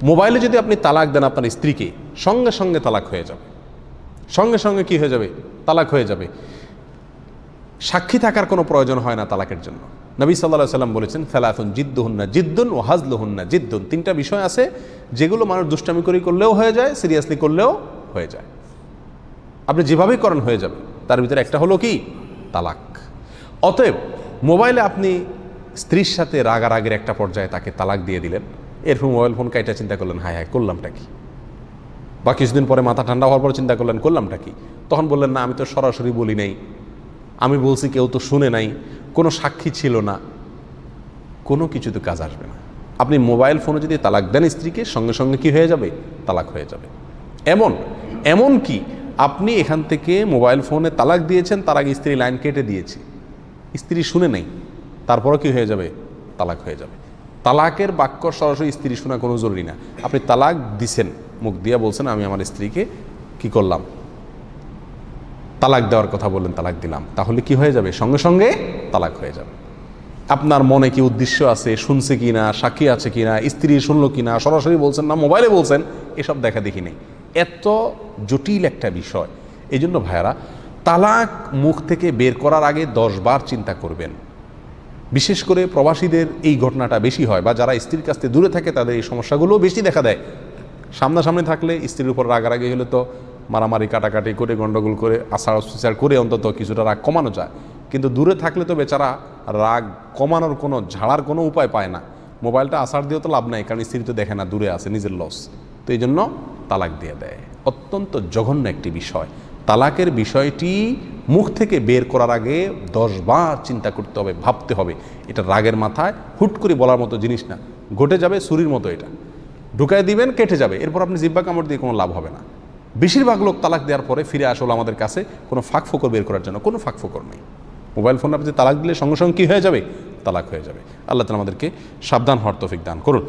মোবাইলে যদি আপনি তালাক দেন আপনার স্ত্রীকে, সঙ্গে সঙ্গে তালাক হয়ে যাবে, সঙ্গে সঙ্গে কি হয়ে যাবে? তালাক হয়ে যাবে। সাক্ষী থাকার কোনো প্রয়োজন হয় না তালাকের জন্য। নবী সাল্লাল্লাহু আলাইহি ওয়াসাল্লাম বলেছেন, সালাতুন জিদ্দুহুন্না জিদ্দুন ওয়া হাজলুহুন্না জিদ্দুন। তিনটা বিষয় আছে যেগুলো মানুষ দুষ্টামি করে করলেও হয়ে যায়, সিরিয়াসলি করলেও হয়ে যায়। আপনি যেভাবেই করেন হয়ে যাবে। তার ভিতরে একটা হলো কি? তালাক। অতএব মোবাইলে আপনি স্ত্রীর সাথে রাগারাগের একটা পর্যায়ে তাকে তালাক দিয়ে দিলেন, এরপর মোবাইল ফোন কাইটা চিন্তা করলেন, হায় হায় করলামটা কি? বা কিছুদিন পরে মাথা ঠান্ডা হওয়ার পর চিন্তা করলেন, করলামটা কি? তখন বললেন, না আমি তো সরাসরি বলি নাই, আমি বলছি কেউ তো শুনে নাই, কোনো সাক্ষী ছিল না, কোনো কিছুতে কাজ আসবে না। আপনি মোবাইল ফোনে যদি তালাক দেন স্ত্রীকে, সঙ্গে সঙ্গে কি হয়ে যাবে? তালাক হয়ে যাবে। এমন কি আপনি এখান থেকে মোবাইল ফোনে তালাক দিয়েছেন, তার আগে স্ত্রী লাইন কেটে দিয়েছে, স্ত্রী শুনে নেই, তারপরও কি হয়ে যাবে? তালাক হয়ে যাবে। তালাকের বাক্য সরাসরি স্ত্রী শোনা কোনো জরুরি না। আপনি তালাক দিছেন, মুখ দিয়ে বলছেন আমি আমার স্ত্রীকে কি করলাম? তালাক দেওয়ার কথা বললেন, তালাক দিলাম, তাহলে কি হয়ে যাবে? সঙ্গে সঙ্গে তালাক হয়ে যাবে। আপনার মনে কি উদ্দেশ্য আছে, শুনছে কি না, সাক্ষী আছে কি না, স্ত্রী শুনলো কি না, সরাসরি বলছেন না মোবাইলে বলছেন, এসব দেখা দেখি নেই। এত জটিল একটা বিষয়। এই জন্য ভাইয়ারা, তালাক মুখ থেকে বের করার আগে 10 বার চিন্তা করবেন। বিশেষ করে প্রবাসীদের এই ঘটনাটা বেশি হয়, বা যারা স্ত্রীর কাছ থেকে দূরে থাকে তাদের এই সমস্যাগুলোও বেশি দেখা দেয়। সামনাসামনি থাকলে স্ত্রীর উপর রাগারাগি হলে তো মারামারি কাটাকাটি করে গন্ডগোল করে আচার করে অন্তত কিছুটা রাগ কমানো যায়, কিন্তু দূরে থাকলে তো বেচারা রাগ কমানোর কোনো ঝাড়ার কোনো উপায় পায় না। মোবাইলটা আসার দিয়েও তো লাভ নাই, কারণ স্ত্রী তো দেখে না, দূরে আছে, নিজের লস। তো এই জন্য তালাক দিয়ে দেয়। অত্যন্ত জঘন্য একটি বিষয়। তালাকের বিষয়টি মুখ থেকে বের করার আগে 10 বার চিন্তা করতে হবে, ভাবতে হবে। এটা রাগের মাথায় হুট করে বলার মতো জিনিস না, ঘটে যাবে ছুরির মতো, এটা ঢুকায় দিবেন, কেটে যাবে, এরপর আপনি জিহ্বা কামড় দিয়ে কোনো লাভ হবে না। বেশিরভাগ লোক তালাক দেওয়ার পরে ফিরে আসলে আমাদের কাছে কোনো ফাঁকফোকর বের করার জন্য, কোনো ফাঁকফোকর নেই। মোবাইল ফোনে আপনি তালাক দিলে সঙ্গে সঙ্গে কী হয়ে যাবে? তালাক হয়ে যাবে। আল্লাহ তাআলা আমাদেরকে সাবধান হওয়ার তৌফিক দান করুন।